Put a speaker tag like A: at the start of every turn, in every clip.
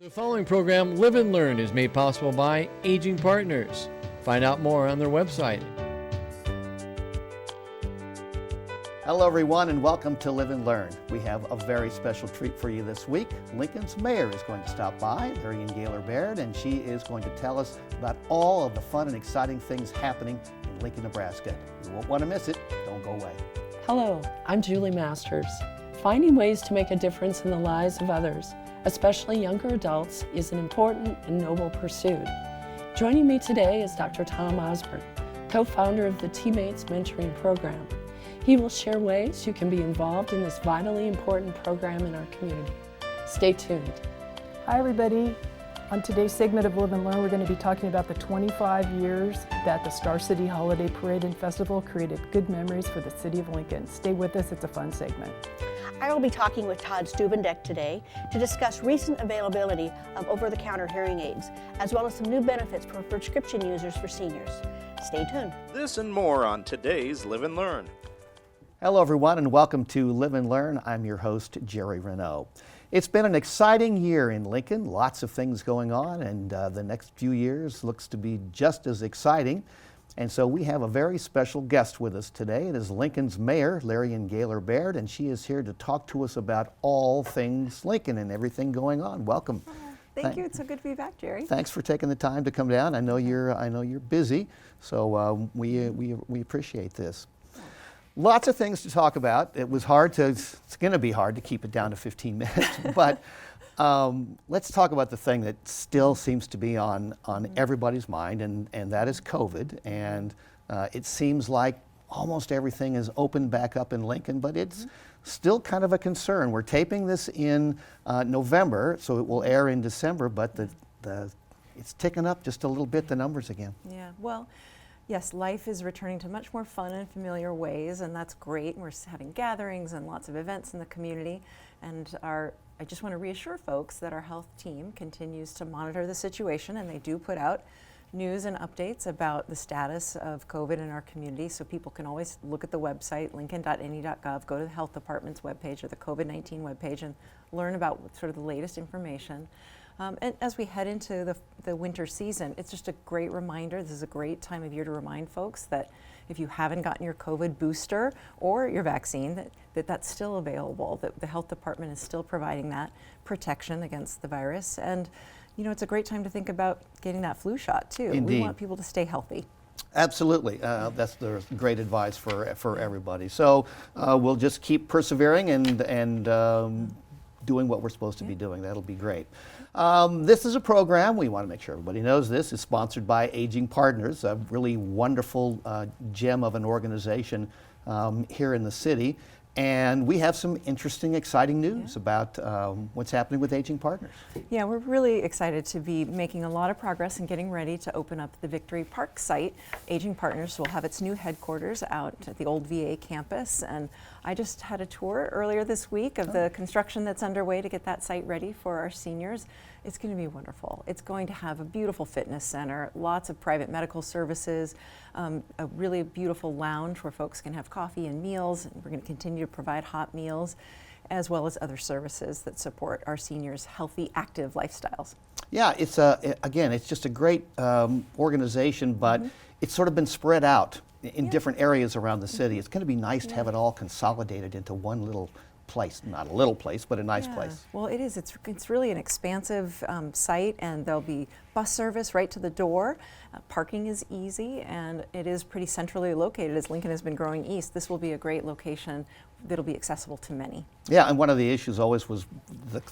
A: The following program, Live and Learn, is made possible by Aging Partners. Find out more on their website.
B: Hello everyone and welcome to Live and Learn. We have a very special treat for you this week. Lincoln's mayor is going to stop by, Marion Gaylor Baird, and she is going to tell us about all of the fun and exciting things happening in Lincoln, Nebraska. You won't want to miss it. Don't go away.
C: Hello, I'm Julie Masters. Finding ways to make a difference in the lives of others, especially younger adults, is an important and noble pursuit. Joining me today is Dr. Tom Osborne, co-founder of the Teammates Mentoring Program. He will share ways you can be involved in this vitally important program in our community. Stay tuned.
D: Hi everybody. On today's segment of Live and Learn, we're going to be talking about the 25 years that the Star City Holiday Parade and Festival created good memories for the city of Lincoln. Stay with us, it's a fun segment.
E: I will be talking with Todd Stubendek today to discuss recent availability of over-the-counter hearing aids, as well as some new benefits for prescription users for seniors. Stay tuned.
F: This and more on today's Live and Learn.
B: Hello everyone and welcome to Live and Learn. I'm your host, Jerry Renaud. It's been an exciting year in Lincoln, lots of things going on, and the next few years looks to be just as exciting. And so we have a very special guest with us today. It is Lincoln's mayor, Marion Gaylor Baird, and she is here to talk to us about all things Lincoln and everything going on. Welcome.
G: Thank you. It's so good to be back, Jerry.
B: Thanks for taking the time to come down. I know you're busy, so we appreciate this. Lots of things to talk about. It's going to be hard to keep it down to 15 minutes, but let's talk about the thing that still seems to be on everybody's mind, and that is COVID. And it seems like almost everything is opened back up in Lincoln, but it's still kind of a concern. We're taping this in November, so it will air in December, but it's ticking up just a little bit, the numbers again.
G: Yeah, well, yes, life is returning to much more fun and familiar ways, and that's great. We're having gatherings and lots of events in the community, and I just want to reassure folks that our health team continues to monitor the situation, and they do put out news and updates about the status of COVID in our community, so people can always look at the website, lincoln.ne.gov, go to the health department's webpage or the COVID-19 webpage and learn about sort of the latest information. And as we head into the winter season, it's just a great reminder. This is a great time of year to remind folks that if you haven't gotten your COVID booster or your vaccine, that's still available, that the health department is still providing that protection against the virus. And you know, it's a great time to think about getting that flu shot too.
B: Indeed.
G: We want people to stay healthy.
B: Absolutely. That's the great advice for everybody. So we'll just keep persevering and doing what we're supposed to be doing. That'll be great. This is a program, we want to make sure everybody knows this, is sponsored by Aging Partners, a really wonderful gem of an organization here in the city. And we have some interesting, exciting news about what's happening with Aging Partners.
G: Yeah, we're really excited to be making a lot of progress and getting ready to open up the Victory Park site. Aging Partners will have its new headquarters out at the old VA campus, and I just had a tour earlier this week of the construction that's underway to get that site ready for our seniors. It's going to be wonderful. It's going to have a beautiful fitness center, lots of private medical services, a really beautiful lounge where folks can have coffee and meals. And we're going to continue to provide hot meals, as well as other services that support our seniors' healthy, active lifestyles.
B: Yeah, it's again, it's just a great organization, but it's sort of been spread out in different areas around the city. It's going to be nice to have it all consolidated into one little place, not a little place, but a nice place.
G: Well, it is. It's really an expansive site, and there'll be bus service right to the door. Parking is easy, and it is pretty centrally located. As Lincoln has been growing east, this will be a great location that'll be accessible to many.
B: Yeah, and one of the issues always was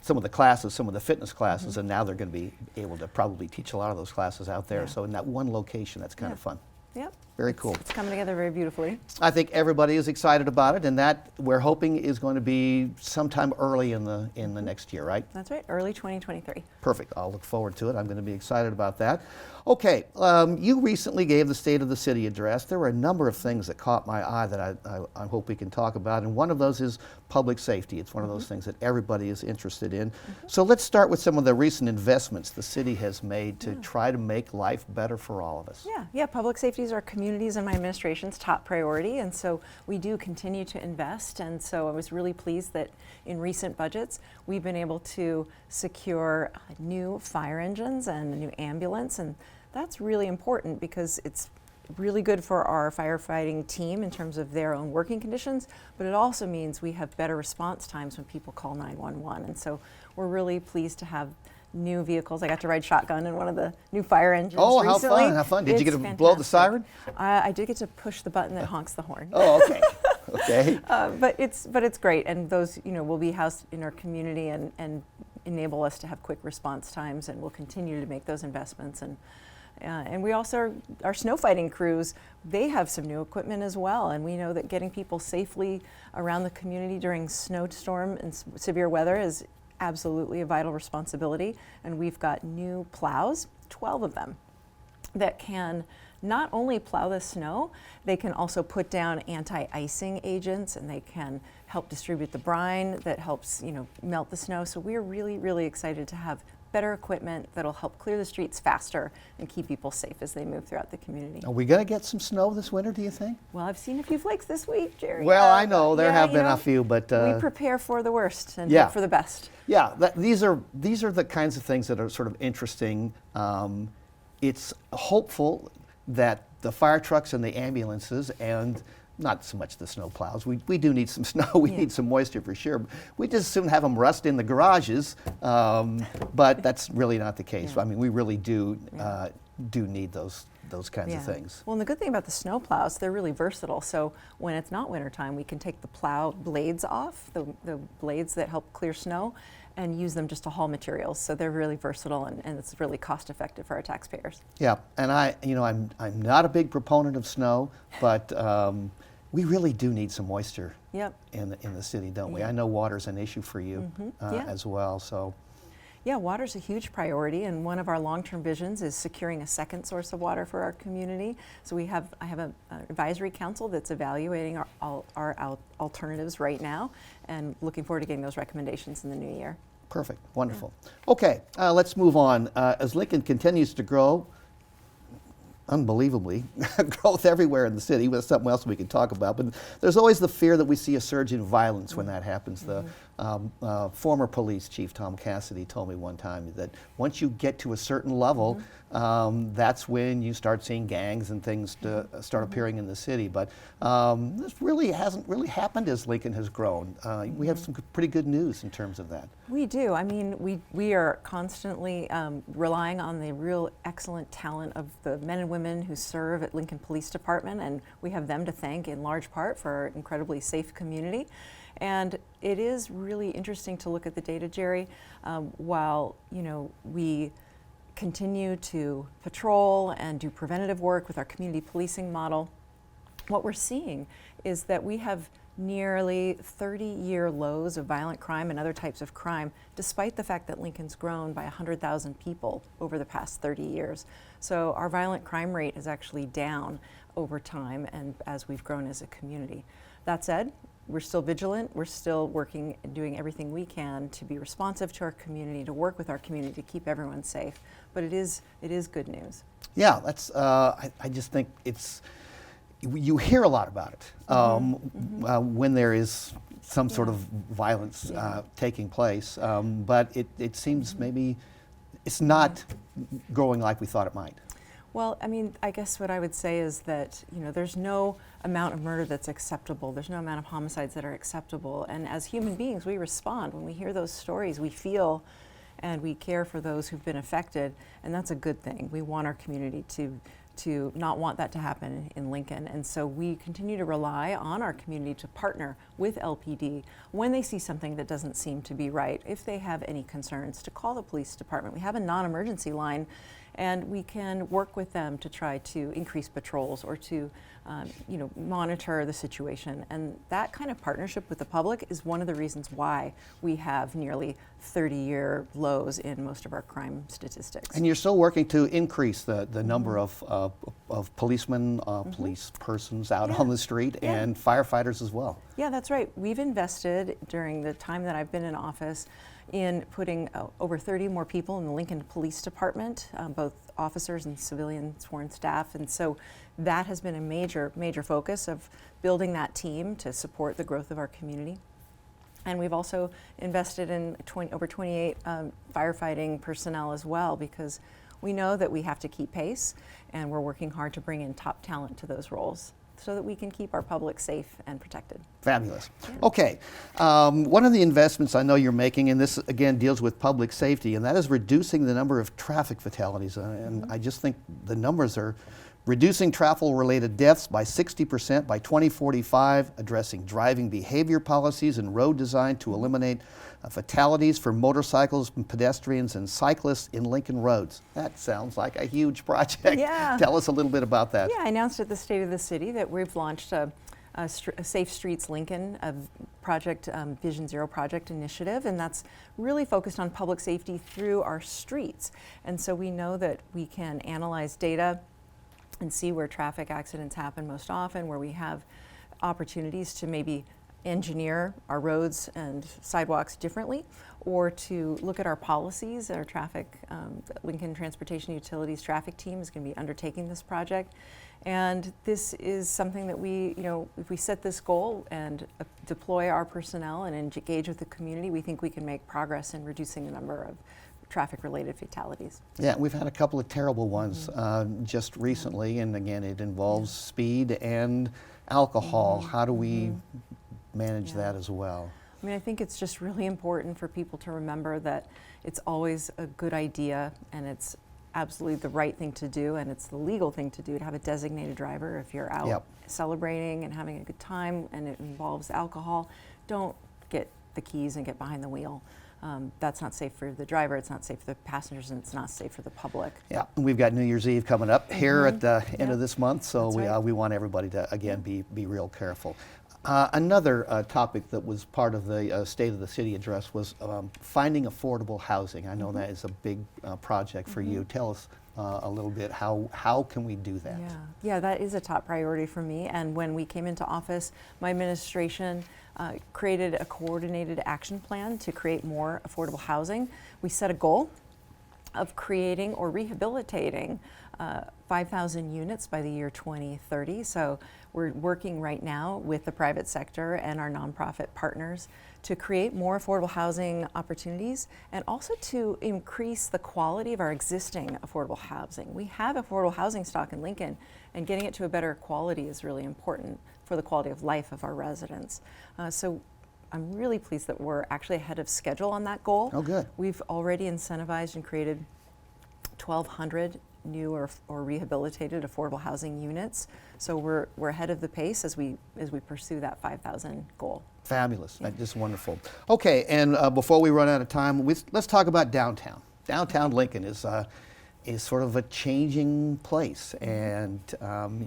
B: some of the classes, some of the fitness classes, and now they're going to be able to probably teach a lot of those classes out there. So in that one location, that's kind of fun.
G: Yep.
B: Very cool.
G: It's coming together very beautifully.
B: I think everybody is excited about it, and that we're hoping is going to be sometime early in the next year, right?
G: That's right, early 2023.
B: Perfect. I'll look forward to it. I'm going to be excited about that. Okay, you recently gave the State of the City address. There were a number of things that caught my eye that I hope we can talk about, and one of those is public safety. It's one of those things that everybody is interested in. So let's start with some of the recent investments the city has made to try to make life better for all of us.
G: Yeah, public safety is our community's and my administration's top priority, and so we do continue to invest. And so I was really pleased that in recent budgets we've been able to secure new fire engines and a new ambulance, and that's really important because it's really good for our firefighting team in terms of their own working conditions, but it also means we have better response times when people call 911. And so we're really pleased to have new vehicles. I got to ride shotgun in one of the new fire engines
B: Oh, how
G: recently.
B: fun, how fun. Did you
G: It's
B: get to blow the
G: fantastic.
B: siren?
G: I did get to push the button that honks the horn.
B: Oh, okay. Okay.
G: But it's great, and those will be housed in our community and enable us to have quick response times, and we'll continue to make those investments. And we also, our snow fighting crews, they have some new equipment as well, and we know that getting people safely around the community during snowstorm and severe weather is absolutely a vital responsibility. And we've got new plows, 12 of them, that can not only plow the snow, they can also put down anti-icing agents, and they can help distribute the brine that helps melt the snow. So we're really, really excited to have better equipment that'll help clear the streets faster and keep people safe as they move throughout the community.
B: Are we going to get some snow this winter, do you think?
G: Well, I've seen a few flakes this week, Jerry.
B: Well, I know there
G: yeah,
B: have been a few, but
G: we prepare for the worst and
B: yeah.
G: hope for the best.
B: yeah, these are the kinds of things that are sort of interesting. It's hopeful that the fire trucks and the ambulances, and not so much the snow plows. We do need some snow. We need some moisture for sure. We just soon have them rust in the garages, but that's really not the case.
G: Yeah.
B: I mean, we really do need those kinds of things.
G: Well, and the good thing about the snow plows, they're really versatile. So when it's not wintertime, we can take the plow blades off, the blades that help clear snow, and use them just to haul materials. So they're really versatile, and it's really cost effective for our taxpayers.
B: Yeah, and I'm not a big proponent of snow, but we really do need some moisture
G: Yep.
B: in the city, don't we?
G: Yeah.
B: I know water's an issue for you
G: Yeah.
B: as well. So
G: Yeah, water's a huge priority, and one of our long-term visions is securing a second source of water for our community. So I have an advisory council that's evaluating our alternatives right now, and looking forward to getting those recommendations in the new year.
B: perfect, wonderful. Okay, let's move on. As Lincoln continues to grow, unbelievably, growth everywhere in the city. That's something else we can talk about. But there's always the fear that we see a surge in violence when that happens. The former police chief, Tom Cassidy, told me one time that once you get to a certain level, that's when you start seeing gangs and things to start appearing in the city. But this really hasn't really happened as Lincoln has grown. We have some pretty good news in terms of that.
G: We do. I mean, we are constantly relying on the real excellent talent of the men and women who serve at Lincoln Police Department, and we have them to thank in large part for our incredibly safe community. And it is really interesting to look at the data, Jerry. While we continue to patrol and do preventative work with our community policing model, what we're seeing is that we have nearly 30-year lows of violent crime and other types of crime, despite the fact that Lincoln's grown by 100,000 people over the past 30 years. So our violent crime rate is actually down over time, and as we've grown as a community. That said, we're still vigilant. We're still working and doing everything we can to be responsive to our community, to work with our community, to keep everyone safe. But it is good news.
B: Yeah, that's. I just think it's. You hear a lot about it when there is some sort of violence taking place, but it seems maybe it's not growing like we thought it might.
G: Well, I mean, I guess what I would say is that, there's no amount of murder that's acceptable. There's no amount of homicides that are acceptable. And as human beings, we respond. When we hear those stories, we feel and we care for those who've been affected, and that's a good thing. We want our community to not want that to happen in Lincoln. And so we continue to rely on our community to partner with LPD when they see something that doesn't seem to be right. If they have any concerns, to call the police department. We have a non-emergency line, and we can work with them to try to increase patrols or to monitor the situation. And that kind of partnership with the public is one of the reasons why we have nearly 30-year lows in most of our crime statistics.
B: And you're still working to increase the number of policemen, police persons out on the street, and firefighters as well.
G: Yeah, that's right. We've invested during the time that I've been in office in putting over 30 more people in the Lincoln Police Department, both officers and civilian sworn staff. And so that has been a major focus of building that team to support the growth of our community. And we've also invested in over 28 firefighting personnel as well, because we know that we have to keep pace, and we're working hard to bring in top talent to those roles so that we can keep our public safe and protected.
B: Fabulous. Okay, one of the investments I know you're making, and this again deals with public safety, and that is reducing the number of traffic fatalities. And I just think the numbers are reducing travel-related deaths by 60% by 2045, addressing driving behavior policies and road design to eliminate fatalities for motorcycles, and pedestrians, and cyclists in Lincoln roads. That sounds like a huge project.
G: Yeah.
B: Tell us a little bit about that.
G: Yeah, I announced at the State of the City that we've launched a Safe Streets Lincoln project, Vision Zero project initiative, and that's really focused on public safety through our streets. And so we know that we can analyze data and see where traffic accidents happen most often, where we have opportunities to maybe engineer our roads and sidewalks differently, or to look at our policies. Our traffic, Lincoln Transportation Utilities traffic team is going to be undertaking this project. And this is something that we, if we set this goal and deploy our personnel and engage with the community, we think we can make progress in reducing the number of traffic-related fatalities.
B: Yeah, we've had a couple of terrible ones just recently, and again, it involves speed and alcohol. How do we manage that as well?
G: I mean, I think it's just really important for people to remember that it's always a good idea, and it's absolutely the right thing to do, and it's the legal thing to do to have a designated driver. If you're out celebrating and having a good time and it involves alcohol, don't get the keys and get behind the wheel. That's not safe for the driver, it's not safe for the passengers, and it's not safe for the public.
B: Yeah, and we've got New Year's Eve coming up here at the end of this month, so we want everybody to, again, be real careful. Another topic that was part of the State of the City address was finding affordable housing. I know that is a big project for you. Tell us a little bit, how can we do that?
G: Yeah, that is a top priority for me. And when we came into office, my administration created a coordinated action plan to create more affordable housing. We set a goal of creating or rehabilitating 5,000 units by the year 2030. So we're working right now with the private sector and our nonprofit partners to create more affordable housing opportunities and also to increase the quality of our existing affordable housing. We have affordable housing stock in Lincoln, and getting it to a better quality is really important for the quality of life of our residents. So I'm really pleased that we're actually ahead of schedule on that goal.
B: Oh, good.
G: We've already incentivized and created 1,200 new or rehabilitated affordable housing units. So we're ahead of the pace as we pursue that 5,000 goal.
B: Fabulous. That's just wonderful. Okay, and before we run out of time, let's talk about downtown. Downtown Lincoln is sort of a changing place, and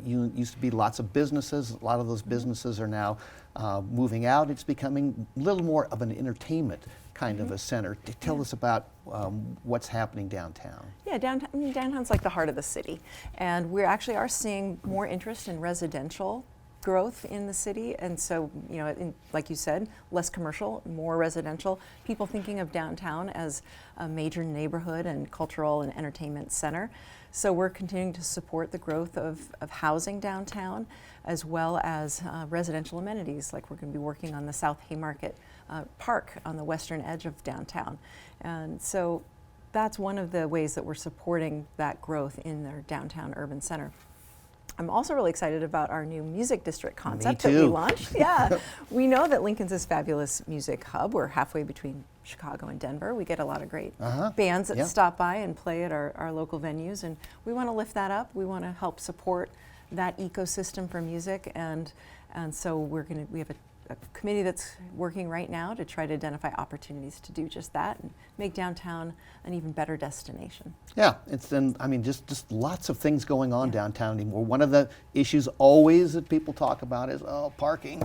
B: you used to be lots of businesses. A lot of those businesses are now moving out. It's becoming a little more of an entertainment kind of a center. Tell us about what's happening downtown.
G: Yeah, downtown's like the heart of the city, and we actually are seeing more interest in residential growth in the city, and so, like you said, less commercial, more residential. People thinking of downtown as a major neighborhood and cultural and entertainment center. So we're continuing to support the growth of housing downtown, as well as residential amenities. Like we're going to be working on the South Haymarket Park on the western edge of downtown. And so that's one of the ways that we're supporting that growth in their downtown urban center. I'm also really excited about our new music district concept that we launched. Yeah, we know that Lincoln's this fabulous music hub. We're halfway between Chicago and Denver. We get a lot of great bands that stop by and play at our local venues, and we want to lift that up. We want to help support that ecosystem for music, and so we have a a committee that's working right now to try to identify opportunities to do just that and make downtown an even better destination.
B: Yeah, just lots of things going on downtown anymore. One of the issues always that people talk about is, parking.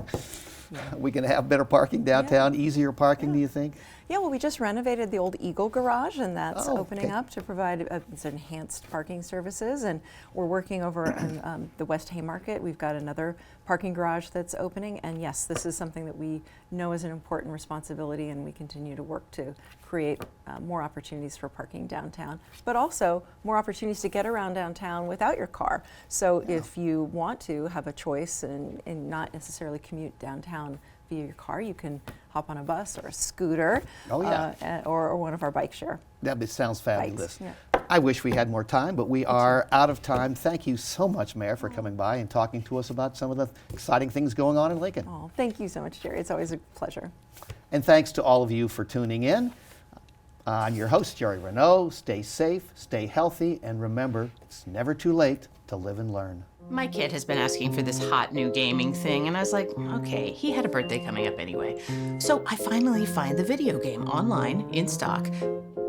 B: Yeah. We can have better parking downtown, easier parking, do you think?
G: Yeah, well, we just renovated the old Eagle Garage, and that's opening
B: okay.
G: up to provide enhanced parking services. And we're working over in the West Haymarket. We've got another parking garage that's opening. And yes, this is something that we know is an important responsibility, and we continue to work to create more opportunities for parking downtown, but also more opportunities to get around downtown without your car. So if you want to have a choice and not necessarily commute downtown via your car, you can hop on a bus or a scooter or one of our bike share.
B: That sounds fabulous.
G: Bikes,
B: I wish we had more time, but we are out of time. Thank you so much, Mayor, for coming by and talking to us about some of the exciting things going on in Lincoln.
G: Oh, thank you so much, Jerry. It's always a pleasure.
B: And thanks to all of you for tuning in. I'm your host, Jerry Renaud. Stay safe, stay healthy, and remember, it's never too late to live and learn.
H: My kid has been asking for this hot new gaming thing, and I was like, okay, he had a birthday coming up anyway. So I finally find the video game online, in stock.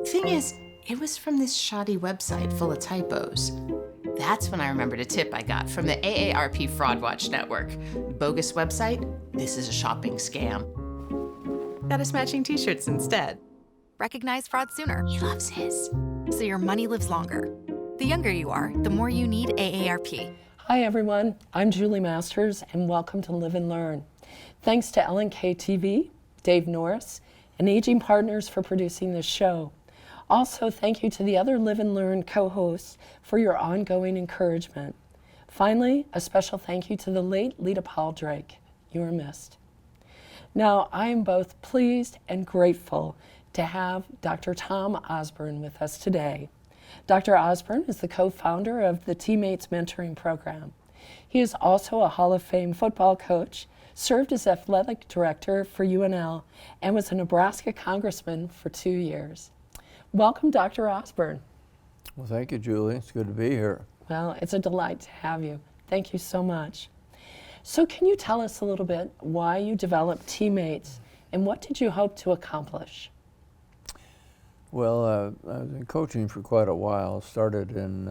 H: Thing is, it was from this shoddy website full of typos. That's when I remembered a tip I got from the AARP Fraud Watch Network. Bogus website? This is a shopping scam. Got us matching t-shirts instead.
I: Recognize fraud sooner,
H: He loves his.
I: so your money lives longer. The younger you are, the more you need AARP.
C: Hi everyone, I'm Julie Masters and welcome to Live and Learn. Thanks to LNK TV, Dave Norris, and Aging Partners for producing this show. Also, thank you to the other Live and Learn co-hosts for your ongoing encouragement. Finally, a special thank you to the late Lita Paul Drake. You are missed. Now, I am both pleased and grateful to have Dr. Tom Osborne with us today. Dr. Osborne is the co-founder of the Teammates Mentoring Program. He is also a Hall of Fame football coach, served as athletic director for UNL, and was a Nebraska congressman for 2 years. Welcome, Dr. Osborne.
J: Well, thank you, Julie. It's good to be here.
C: Well, it's a delight to have you. Thank you so much. So can you tell us a little bit why you developed Teammates and what did you hope to accomplish?
J: Well, I've been coaching for quite a while. Started in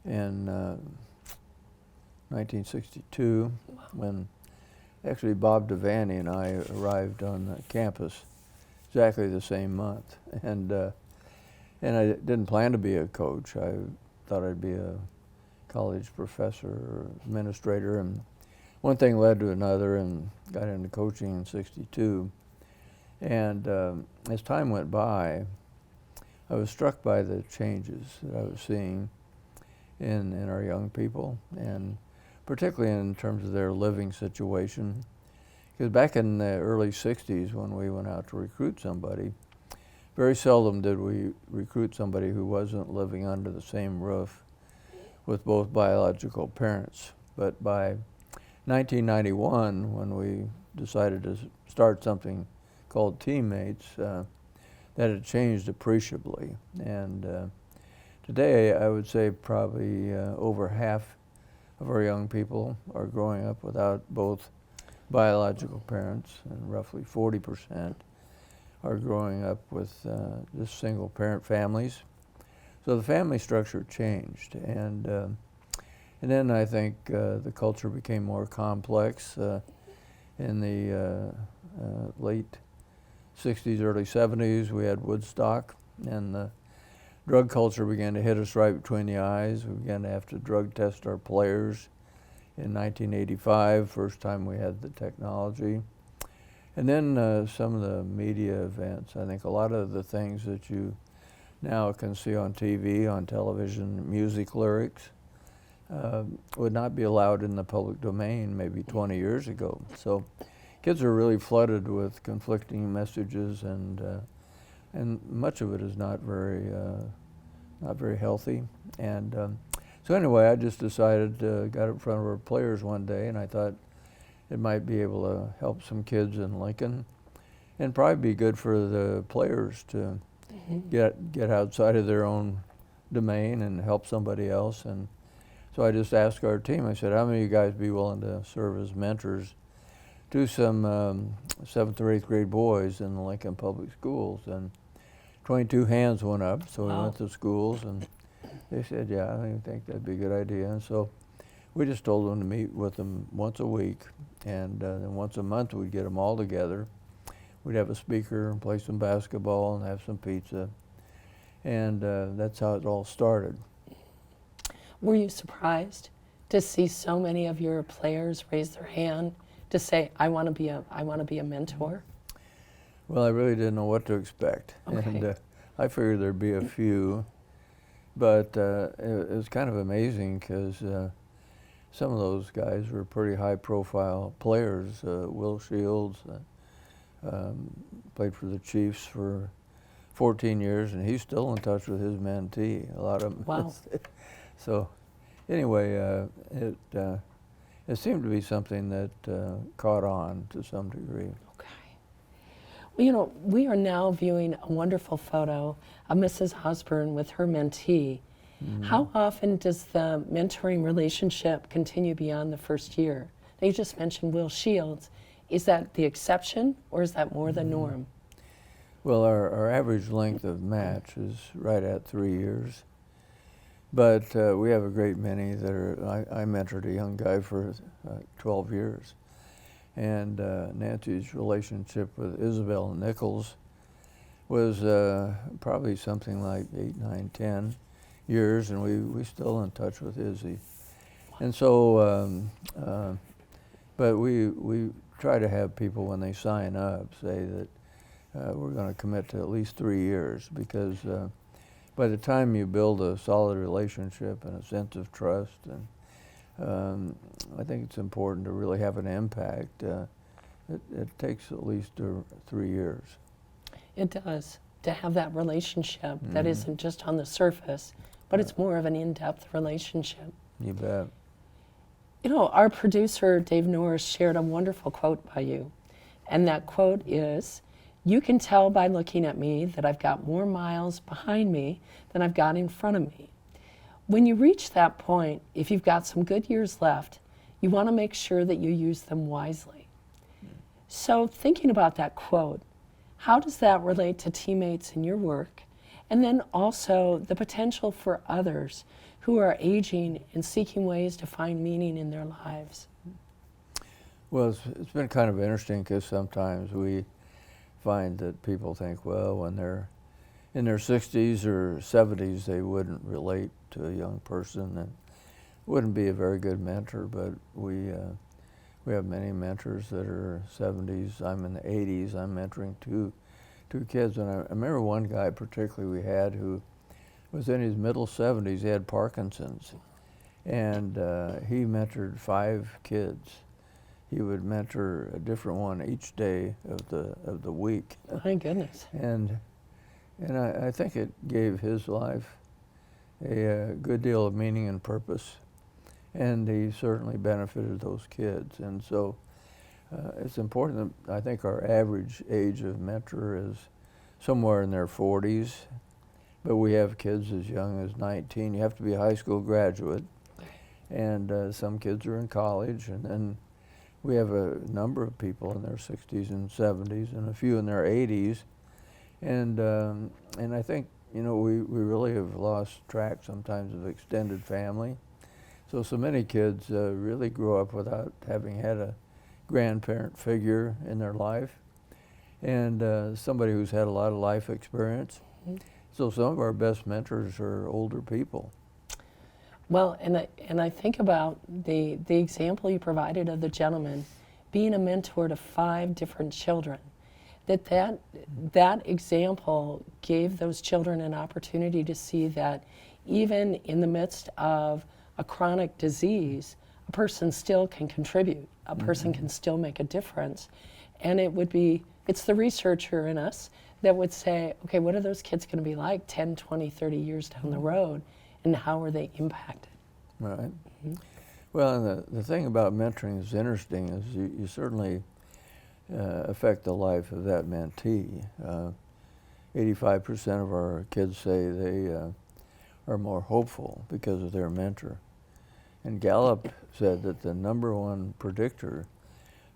J: 1962 when actually Bob Devaney and I arrived on campus exactly the same month. And I didn't plan to be a coach. I thought I'd be a college professor or administrator, and one thing led to another and got into coaching in '62. And as time went by, I was struck by the changes that I was seeing in our young people, and particularly in terms of their living situation. Because back in the early '60s, when we went out to recruit somebody, very seldom did we recruit somebody who wasn't living under the same roof with both biological parents. But by 1991, when we decided to start something called Teammates, that had changed appreciably. And today, I would say probably over half of our young people are growing up without both biological parents, and roughly 40% are growing up with just single parent families. So the family structure changed, and then I think the culture became more complex in the late '60s, early '70s. We had Woodstock, and the drug culture began to hit us right between the eyes. We began to have to drug test our players. In 1985, first time we had the technology. And then some of the media events. I think a lot of the things that you now can see on TV, on television, music lyrics, would not be allowed in the public domain maybe 20 years ago. So kids are really flooded with conflicting messages, and much of it is not very healthy. And so anyway, I just decided, got in front of our players one day, and I thought it might be able to help some kids in Lincoln, and probably be good for the players to get outside of their own domain and help somebody else. And so I just asked our team, I said, how many of you guys be willing to serve as mentors to some 7th or 8th grade boys in the Lincoln Public Schools, and 22 hands went up, so we went to schools, and they said, yeah, I think that'd be a good idea. And so we just told them to meet with them once a week, and then once a month we'd get them all together. We'd have a speaker and play some basketball and have some pizza, and that's how it all started.
C: Were you surprised to see so many of your players raise their hand to say, I want to be a mentor?
J: Well, I really didn't know what to expect, and I figured there'd be a few, but it was kind of amazing because some of those guys were pretty high-profile players. Will Shields played for the Chiefs for 14 years, and he's still in touch with his mentee. A lot of them.
C: Wow.
J: So, anyway, it seemed to be something that caught on to some degree.
C: Well, you know, we are now viewing a wonderful photo of Mrs. Osborne with her mentee. How often does the mentoring relationship continue beyond the first year? Now, you just mentioned Will Shields. Is that the exception, or is that more the norm?
J: Well, our average length of match is right at 3 years. But we have a great many that are, I mentored a young guy for 12 years. And Nancy's relationship with Isabel Nichols was probably something like 8, 9, 10 years, and we're still in touch with Izzy. And so, but we try to have people, when they sign up, say that we're going to commit to at least 3 years, because by the time you build a solid relationship and a sense of trust, and I think it's important to really have an impact. It takes at least 3 years.
C: It does, to have that relationship that isn't just on the surface, but it's more of an in-depth relationship.
J: You bet.
C: You know, our producer, Dave Norris, shared a wonderful quote by you. And that quote is, "You can tell by looking at me that I've got more miles behind me than I've got in front of me." When you reach that point, if you've got some good years left, you want to make sure that you use them wisely. So thinking about that quote, how does that relate to teammates in your work? And then also the potential for others who are aging and seeking ways to find meaning in their lives?
J: Well, it's been kind of interesting, because sometimes we find that people think, well, when they're in their 60s or 70s, they wouldn't relate to a young person and wouldn't be a very good mentor. But we have many mentors that are 70s. I'm in the 80s. I'm mentoring two kids, and I remember one guy particularly we had who was in his middle 70s. He had Parkinson's, and he mentored 5 kids. He would mentor a different one each day of the week.
C: My goodness.
J: And I think it gave his life a good deal of meaning and purpose, and he certainly benefited those kids. And so it's important that I think our average age of mentor is somewhere in their 40s, but we have kids as young as 19. You have to be a high school graduate, and some kids are in college, and then we have a number of people in their 60s and 70s, and a few in their 80s. And I think, you know, we really have lost track sometimes of extended family. So many kids really grow up without having had a grandparent figure in their life, and somebody who's had a lot of life experience. So some of our best mentors are older people.
C: Well, and I think about the example you provided of the gentleman being a mentor to 5 different children. That example gave those children an opportunity to see that even in the midst of a chronic disease, a person still can contribute. A person can still make a difference. And it's the researcher in us that would say, okay, what are those kids going to be like 10, 20, 30 years down the road, and how are they impacted?
J: Right. Well, and the thing about mentoring that's interesting is you certainly affect the life of that mentee. 85% of our kids say they are more hopeful because of their mentor. And Gallup said that the #1 predictor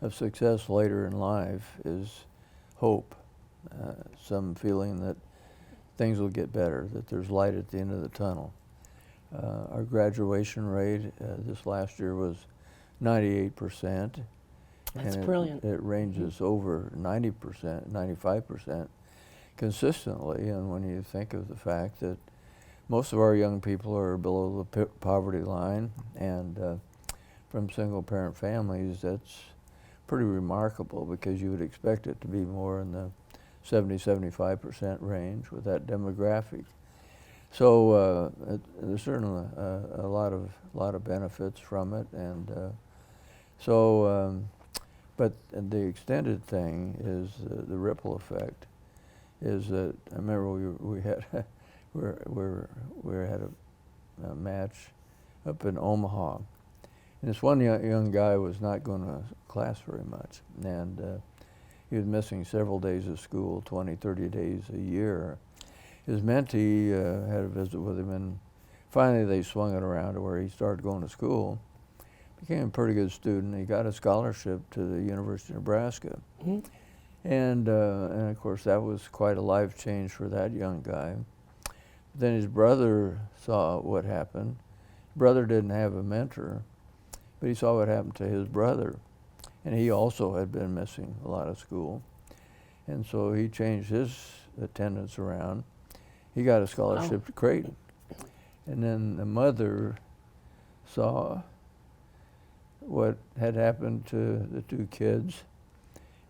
J: of success later in life is hope, some feeling that things will get better, that there's light at the end of the tunnel. Our graduation rate this last year was 98%.
C: That's
J: and
C: brilliant.
J: It ranges over 90%, 95% consistently. And when you think of the fact that most of our young people are below the poverty line and from single parent families, that's pretty remarkable, because you would expect it to be more in the 70-75% range with that demographic. So there's certainly a lot of benefits from it, and but the extended thing is the ripple effect. Is that I remember we had we had a match up in Omaha, and this one young guy was not going to class very much, and he was missing several days of school, 20, 30 days a year. His mentee had a visit with him, and finally they swung it around to where he started going to school, became a pretty good student. He got a scholarship to the University of Nebraska.
C: Mm-hmm.
J: And of course that was quite a life change for that young guy. Then his brother saw what happened. Brother didn't have a mentor, but he saw what happened to his brother. And he also had been missing a lot of school. And so he changed his attendance around. He got a scholarship to Creighton. And then the mother saw what had happened to the two kids,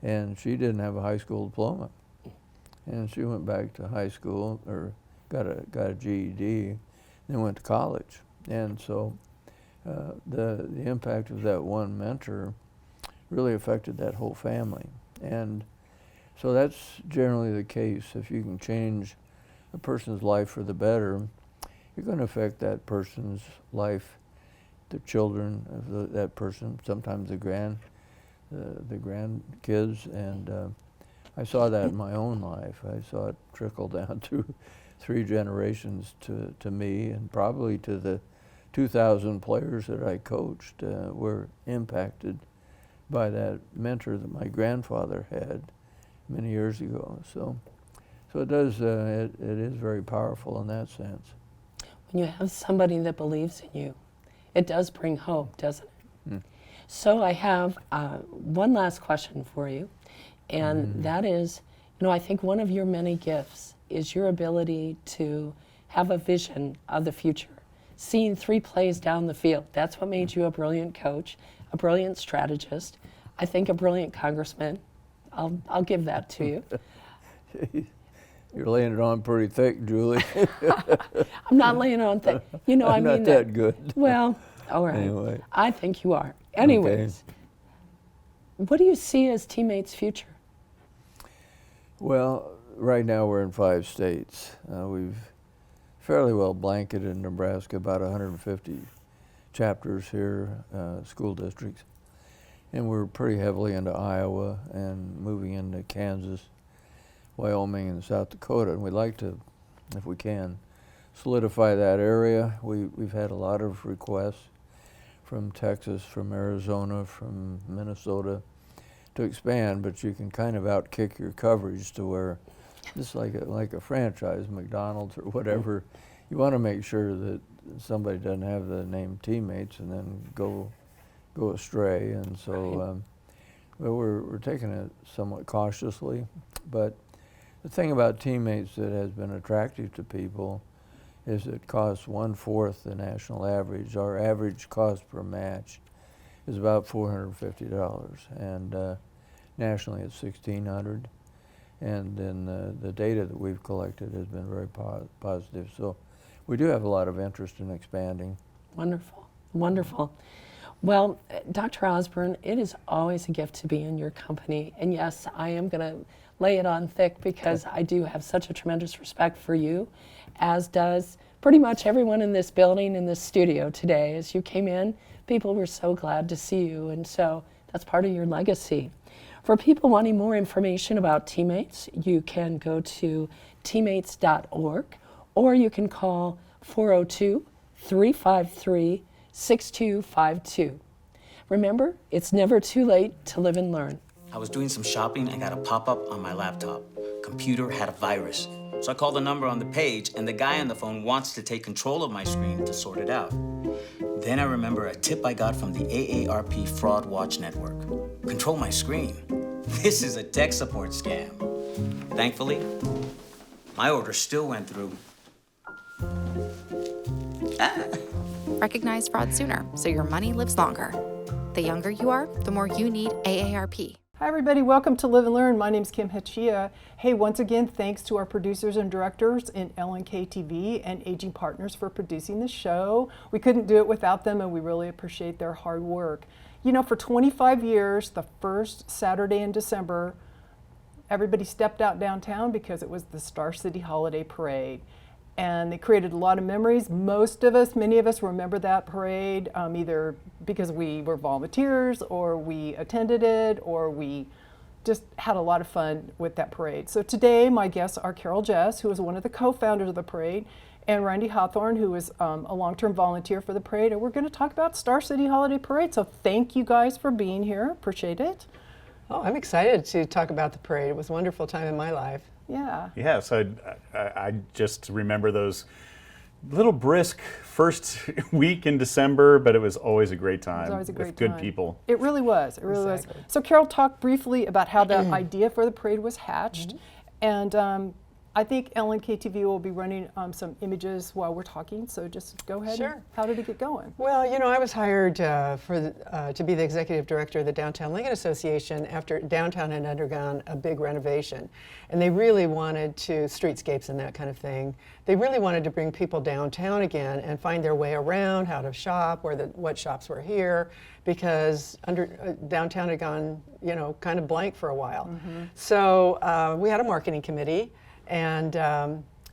J: and she didn't have a high school diploma. And she went back to high school, or got a GED, then went to college. And so the impact of that one mentor really affected that whole family. And so that's generally the case. If you can change a person's life for the better, you're going to affect that person's life, the children of that person, sometimes the grandkids. And I saw that in my own life. I saw it trickle down through 3 generations to me, and probably to the 2,000 players that I coached were impacted by that mentor that my grandfather had many years ago. So it does. It is very powerful in that sense.
C: When you have somebody that believes in you, it does bring hope, doesn't it?
J: Mm.
C: So I have one last question for you, and that is, I think one of your many gifts is your ability to have a vision of the future, seeing 3 plays down the field. That's what made you a brilliant coach, a brilliant strategist, I think a brilliant congressman. I'll give that to you.
J: You're laying it on pretty thick, Julie.
C: I'm not laying it on thick.
J: I'm not that good.
C: Well, all right.
J: Anyway.
C: I think you are. Anyways, what do you see as Teammates' future?
J: Well, right now we're in 5 states. We've fairly well blanketed in Nebraska, about 150 chapters here, school districts. And we're pretty heavily into Iowa and moving into Kansas, Wyoming, and South Dakota. And we'd like to, if we can, solidify that area. We've had a lot of requests from Texas, from Arizona, from Minnesota to expand, but you can kind of outkick your coverage to where it's like a franchise, McDonald's or whatever. You want to make sure that somebody doesn't have the name Teammates and then go astray. And so well, we're taking it somewhat cautiously. But the thing about Teammates that has been attractive to people is it costs 1/4 the national average. Our average cost per match is about $450, and nationally it's $1,600. And then the data that we've collected has been very positive. So we do have a lot of interest in expanding.
C: Wonderful, wonderful. Well, Dr. Osborne, it is always a gift to be in your company. And yes, I am going to lay it on thick because I do have such a tremendous respect for you, as does pretty much everyone in this building, in this studio today. As you came in, people were so glad to see you, and so that's part of your legacy. For people wanting more information about Teammates, you can go to teammates.org, or you can call 402-353-6252. Remember, it's never too late to live and learn.
K: I was doing some shopping and got a pop-up on my laptop. Computer had a virus. So I called the number on the page, and the guy on the phone wants to take control of my screen to sort it out. Then I remember a tip I got from the AARP Fraud Watch Network. Control my screen. This is a tech support scam. Thankfully, my order still went through.
I: Recognize fraud sooner so your money lives longer. The younger you are, the more you need AARP.
D: Hi everybody, welcome to Live and Learn. My name's Kim Hachia. Hey, once again, thanks to our producers and directors in LNK TV and Aging Partners for producing the show. We couldn't do it without them, and we really appreciate their hard work. You know, for 25 years, the first Saturday in December, everybody stepped out downtown because it was the Star City Holiday Parade. And they created a lot of memories. Most of us, many of us remember that parade, either because we were volunteers or we attended it or we just had a lot of fun with that parade. So today my guests are Carol Jess, who is one of the co-founders of the parade, and Randy Hawthorne, who is a long-term volunteer for the parade. And we're going to talk about Star City Holiday Parade. So thank you guys for being here. Appreciate it.
C: Oh, I'm excited to talk about the parade. It was a wonderful time in my life.
D: Yeah.
L: Yeah, so I just remember those little brisk first week in December, but it was always a great time.
D: It was always a great
L: with good
D: time.
L: people.
D: It really was. It really was. So Carol, talk briefly about how the idea for the parade was hatched, and I think LNK TV will be running some images while we're talking. So just go ahead.
C: Sure.
D: And how did it get going?
C: Well, you know, I was hired to be the executive director of the Downtown Lincoln Association after downtown had undergone a big renovation. And they really wanted to, streetscapes and that kind of thing, they really wanted to bring people downtown again and find their way around, how to shop, what shops were here, because downtown had gone, you know, kind of blank for a while. So we had a marketing committee. And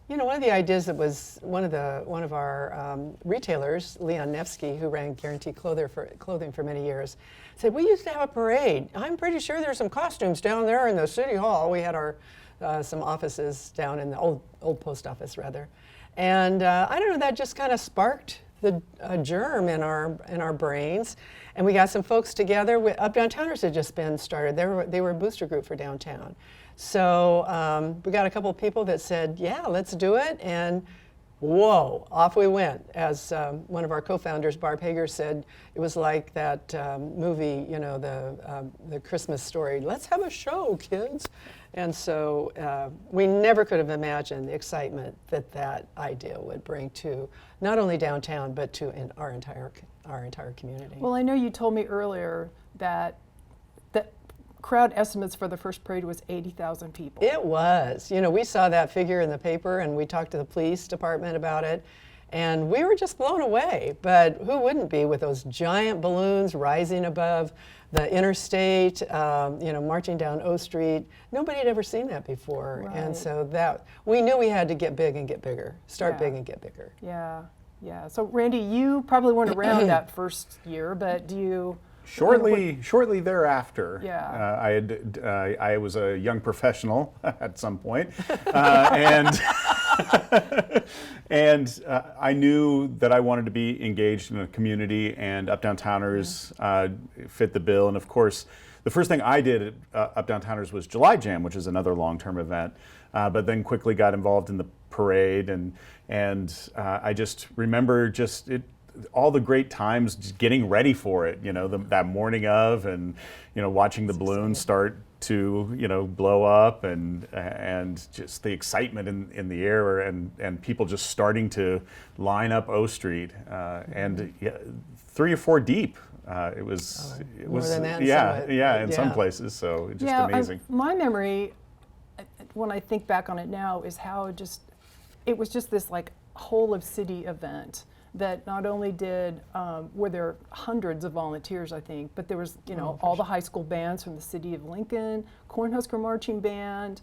C: you know, one of the ideas that was one of our retailers, Leon Nevsky, who ran Guaranteed Clothing for many years, said, we used to have a parade. I'm pretty sure there's some costumes down there in the city hall. We had our some offices down in the old post office, rather. And I don't know, that just kind of sparked the germ in our brains. And we got some folks together. Up Downtowners had just been started. They were a booster group for downtown. So we got a couple of people that said, yeah, let's do it. And whoa, off we went. As one of our co-founders, Barb Hager, said, it was like that movie, you know, the Christmas Story. Let's have a show, kids. And so we never could have imagined the excitement that idea would bring to not only downtown, but to our entire community.
D: Well, I know you told me earlier that crowd estimates for the first parade was 80,000 people.
C: It was. You know, we saw that figure in the paper and we talked to the police department about it, and we were just blown away. But who wouldn't be with those giant balloons rising above the interstate, you know, marching down O Street. Nobody had ever seen that before.
D: Right.
C: And so that we knew we had to get big and get bigger, start big and get bigger.
D: Yeah, yeah. So Randy, you probably weren't around that first year, but do you?
L: Shortly thereafter,
D: yeah.
L: I was a young professional at some point, and I knew that I wanted to be engaged in the community, and Up Downtowners fit the bill. And of course, the first thing I did at Up Downtowners was July Jam, which is another long-term event, but then quickly got involved in the parade, and I just remember all the great times just getting ready for it, you know, that morning of, and, you know, watching the balloons start to, you know, blow up, and just the excitement in the air, and people just starting to line up O Street, and 3 or 4 deep. It was
C: more than that
L: in some places, so just amazing.
D: My memory, when I think back on it now, is how it was just this like whole of city event. That not only were there hundreds of volunteers, I think, but there was, you know, all the high school bands from the city of Lincoln, Cornhusker Marching Band,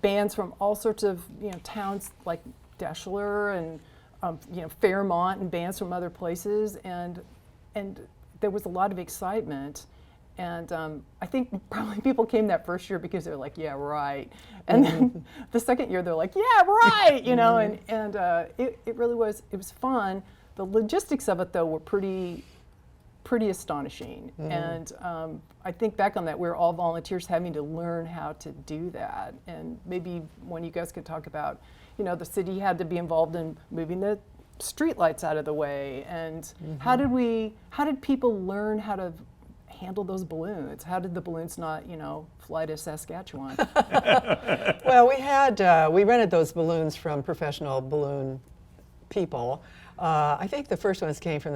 D: bands from all sorts of, you know, towns like Deschler and, you know, Fairmont, and bands from other places, and there was a lot of excitement. And I think probably people came that first year because they're like, yeah, right. And then the second year they're like, yeah, right, you know, and it really was, it was fun. The logistics of it, though, were pretty pretty astonishing. And I think back on that, we're all volunteers having to learn how to do that. And maybe one of you guys could talk about, you know, the city had to be involved in moving the street lights out of the way. And how did people learn how to handle those balloons? How did the balloons not, you know, fly to Saskatchewan?
M: Well, we rented those balloons from professional balloon people. I think the first ones came from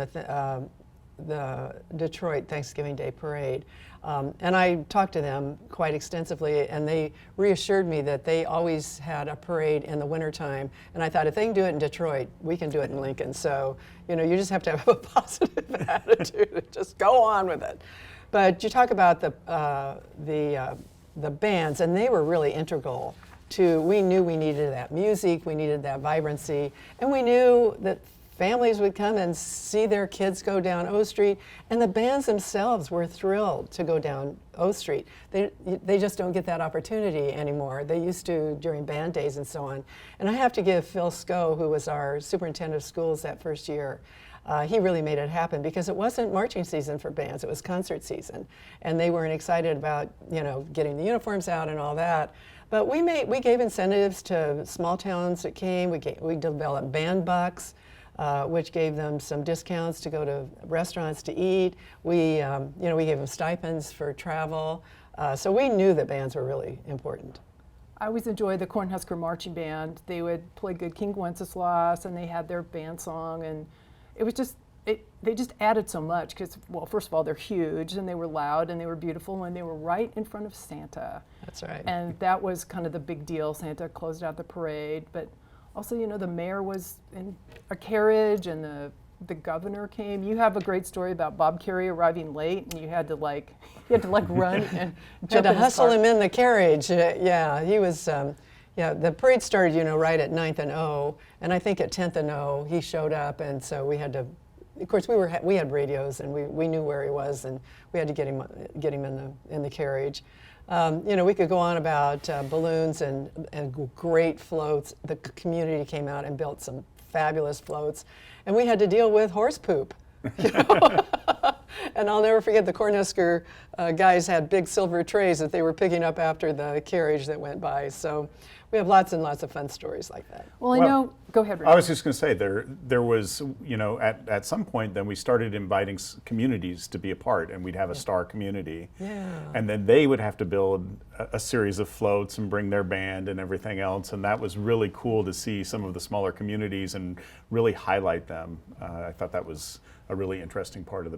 M: the Detroit Thanksgiving Day Parade. And I talked to them quite extensively, and they reassured me that they always had a parade in the wintertime. And I thought, if they can do it in Detroit, we can do it in Lincoln. So, you know, you just have to have a positive attitude. Just go on with it. But you talk about the bands, and they were really integral to, we knew we needed that music, we needed that vibrancy, and we knew that families would come and see their kids go down O Street, and the bands themselves were thrilled to go down O Street. They just don't get that opportunity anymore. They used to during band days and so on. And I have to give Phil Sco, who was our superintendent of schools that first year, he really made it happen, because it wasn't marching season for bands, it was concert season. And they weren't excited about, you know, getting the uniforms out and all that. But we gave incentives to small towns that came. We developed band bucks, which gave them some discounts to go to restaurants to eat. We gave them stipends for travel. So we knew that bands were really important.
D: I always enjoyed the Cornhusker Marching Band. They would play Good King Wenceslas, and they had their band song, and it was just, they just added so much because, well, first of all, they're huge, and they were loud, and they were beautiful, and they were right in front of Santa.
M: That's right.
D: And that was kind of the big deal. Santa closed out the parade, but also, you know, the mayor was in a carriage, and the governor came. You have a great story about Bob Kerrey arriving late, and you had to run and jump
M: to
D: in his
M: hustle
D: car.
M: him in the carriage. Yeah, he was. The parade started, you know, right at 9th and O, and I think at 10th and O he showed up, and so we had to. Of course, we had radios, and we knew where he was, and we had to get him in the carriage. You know, we could go on about balloons and great floats. The community came out and built some fabulous floats, and we had to deal with horse poop. You know? And I'll never forget the Cornhusker guys had big silver trays that they were picking up after the carriage that went by. So we have lots and lots of fun stories like that.
D: Well, I know. Go ahead, Rick.
L: I was just going to say there was, you know, at some point then we started inviting communities to be a part, and we'd have a star community.
M: Yeah.
L: And then they would have to build a series of floats and bring their band and everything else, and that was really cool to see some of the smaller communities and really highlight them. I thought that was a really interesting part of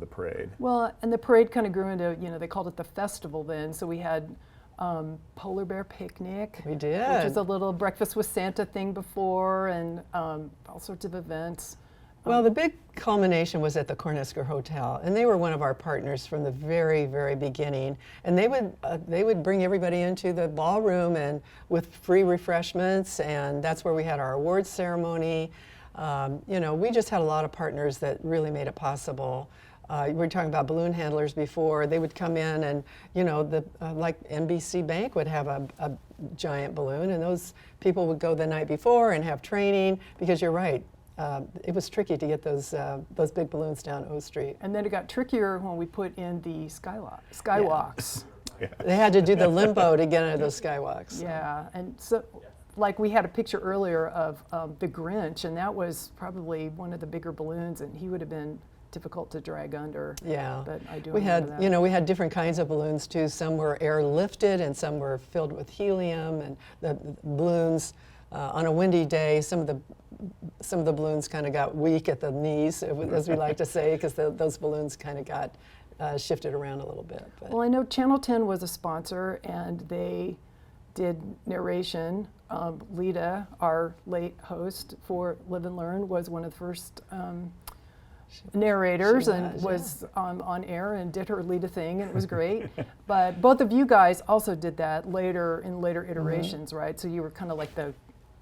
L: the parade.
D: Well, and the parade kind of grew into, you know, they called it the festival then. So we had Polar Bear Picnic.
M: We did.
D: Which is a little breakfast with Santa thing before, and all sorts of events.
M: Well, the big culmination was at the Cornhusker Hotel, and they were one of our partners from the very, very beginning. And they would bring everybody into the ballroom and with free refreshments, and that's where we had our awards ceremony. You know, we just had a lot of partners that really made it possible. We were talking about balloon handlers before. They would come in, and you know, like NBC Bank would have a giant balloon, and those people would go the night before and have training, because you're right. It was tricky to get those big balloons down O Street.
D: And then it got trickier when we put in the skywalks.
L: Yeah.
M: They had to do the limbo to get into those skywalks.
D: Yeah, and so, like we had a picture earlier of the Grinch, and that was probably one of the bigger balloons, and he would have been difficult to drag under.
M: Yeah,
D: but I do
M: we
D: remember
M: had,
D: that.
M: you know, we had different kinds of balloons too. Some were air-lifted, and some were filled with helium. And the balloons on a windy day, some of the balloons kind of got weak at the knees, as we like to say, because those balloons kind of got shifted around a little bit. But.
D: Well, I know Channel 10 was a sponsor, and they did narration. Lita, our late host for Live and Learn, was one of the first narrators, and was on air and did her Lita thing, and it was great. But both of you guys also did that in later iterations, right? So you were kind of like the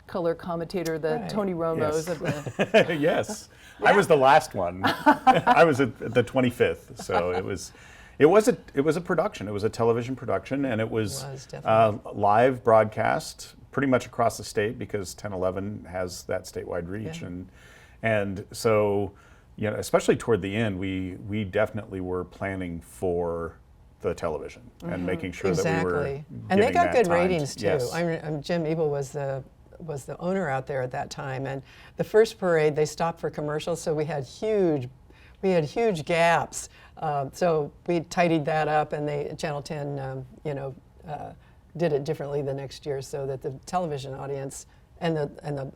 D: color commentator, the Tony Romos of the...
L: Yes, I was the last one. I was at the 25th, so it was a production. It was a television production, and it was live broadcast pretty much across the state, because 10/11 has that statewide reach, and so you know, especially toward the end, we definitely were planning for the television and making sure that we were
M: and they got good
L: time.
M: ratings too.
L: Yes.
M: Jim Ebel was the owner out there at that time, and the first parade they stopped for commercials, so we had huge gaps. So we tidied that up, and Channel 10, did it differently the next year, so that the television audience and the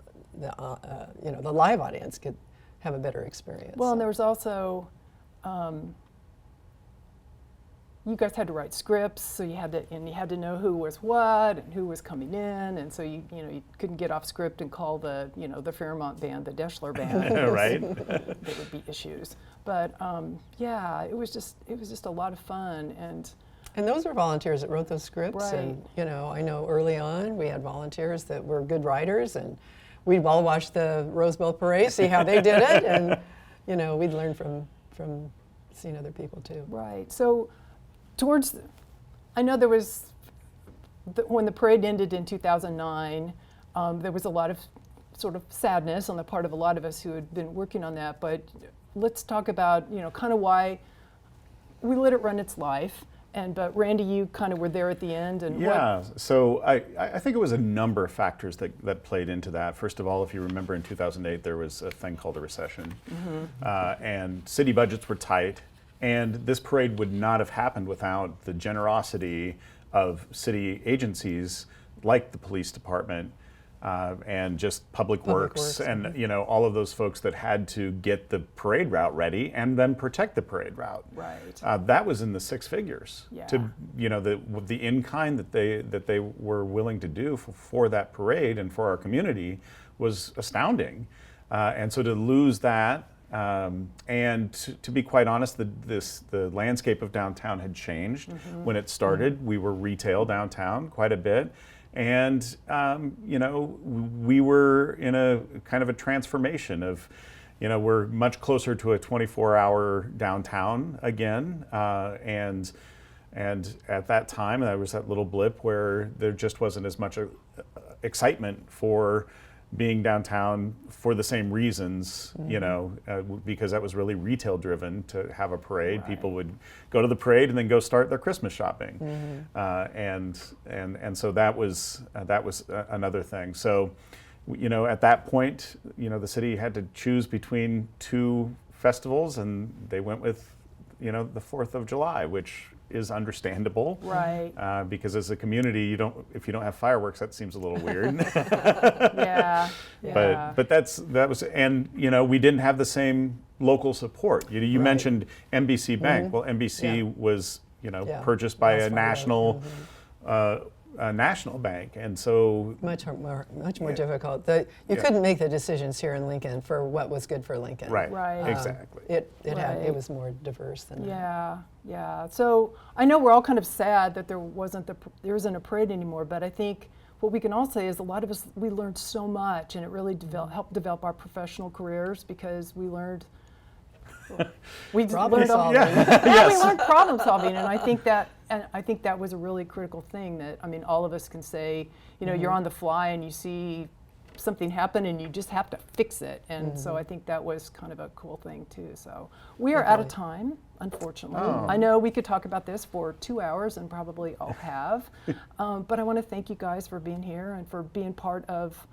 M: live audience could have a better experience.
D: Well, and there was also, you guys had to write scripts, so you had to know who was what and who was coming in, and so you couldn't get off script and call the Fairmont band the Deschler band.
L: Right.
D: There would be issues, but it was just a lot of fun.
M: And those were volunteers that wrote those scripts.
D: Right.
M: And, I know early on we had volunteers that were good writers, and we'd all watch the Rose Bowl Parade, see how they did it, and, we'd learn from seeing other people too.
D: Right. So I know there was, when the parade ended in 2009, there was a lot of sort of sadness on the part of a lot of us who had been working on that, but let's talk about, kind of why we let it run its life. But Randy, you kind of were there at the end, and
L: so I think it was a number of factors that played into that. First of all, if you remember, in 2008 there was a thing called a recession, and city budgets were tight, and this parade would not have happened without the generosity of city agencies like the police department and just Public Works and all of those folks that had to get the parade route ready and then protect the parade route.
D: Right.
L: That was in the six figures.
D: Yeah.
L: To the in-kind that they were willing to do for that parade and for our community was astounding. And so to lose that, and to be quite honest, the landscape of downtown had changed when it started. We were retail downtown quite a bit. And, we were in a kind of a transformation of, we're much closer to a 24-hour downtown again. And at that time, there was that little blip where there just wasn't as much excitement for being downtown for the same reasons, because that was really retail driven to have a parade. Right. People would go to the parade and then go start their Christmas shopping. And so that was another thing. So, at that point, the city had to choose between two festivals, and they went with, the 4th of July, which is understandable,
D: right?
L: Because as a community, if you don't have fireworks, that seems a little weird.
D: Yeah.
L: But that was, and we didn't have the same local support. You mentioned NBC Bank. Well, NBC was purchased by a national. A national bank, and so
M: much more difficult. You couldn't make the decisions here in Lincoln for what was good for Lincoln.
L: Right. Exactly.
M: It was more diverse than that.
D: Yeah. So I know we're all kind of sad that there isn't a parade anymore, but I think what we can all say is a lot of us, we learned so much, and it really helped develop our professional careers, because we learned. We
M: problem solving.
D: We learned problem solving, and I think that was a really critical thing. That all of us can say, you're on the fly and you see something happen and you just have to fix it. And so I think that was kind of a cool thing too. So we are out of time, unfortunately. I know we could talk about this for 2 hours, and probably all have, but I want to thank you guys for being here and for being part of,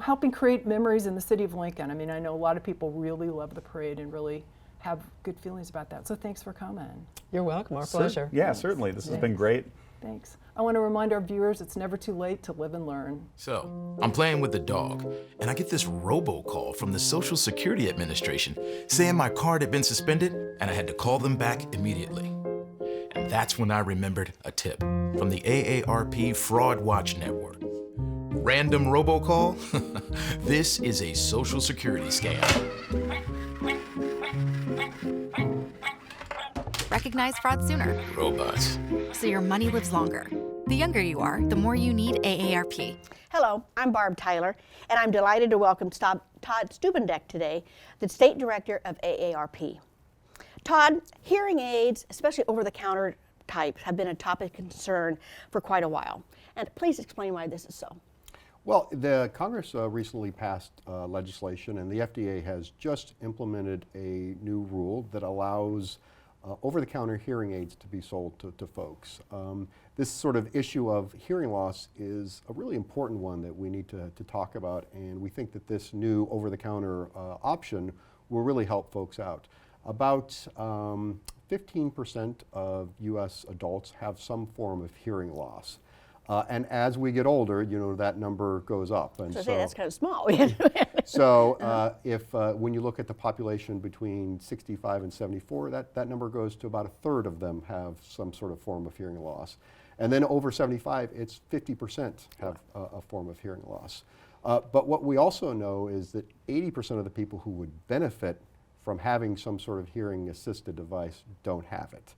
D: helping create memories in the city of Lincoln. I know a lot of people really love the parade and really have good feelings about that. So thanks for coming.
M: You're welcome. Our pleasure.
L: Yeah, certainly. This has been great.
D: Thanks. I want to remind our viewers it's never too late to live and learn.
N: So, I'm playing with the dog, and I get this robocall from the Social Security Administration saying my card had been suspended and I had to call them back immediately. And that's when I remembered a tip from the AARP Fraud Watch Network. Random robocall? This is a Social Security scam.
I: Recognize fraud sooner.
N: Robots.
I: So your money lives longer. The younger you are, the more you need AARP.
E: Hello, I'm Barb Tyler, and I'm delighted to welcome Todd Stubendeck today, the State Director of AARP. Todd, hearing aids, especially over-the-counter types, have been a topic of concern for quite a while. And please explain why this is so.
O: Well, the Congress recently passed legislation, and the FDA has just implemented a new rule that allows over-the-counter hearing aids to be sold to folks. This sort of issue of hearing loss is a really important one that we need to talk about, and we think that this new over-the-counter option will really help folks out. About 15% of U.S. adults have some form of hearing loss. And as we get older, you know, that number goes up. And
E: so that's kind of small.
O: So if when you look at the population between 65 and 74, that number goes to about a third of them have some sort of form of hearing loss. And then over 75, it's 50% have a form of hearing loss. But what we also know is that 80% of the people who would benefit from having some sort of hearing assisted device don't have it.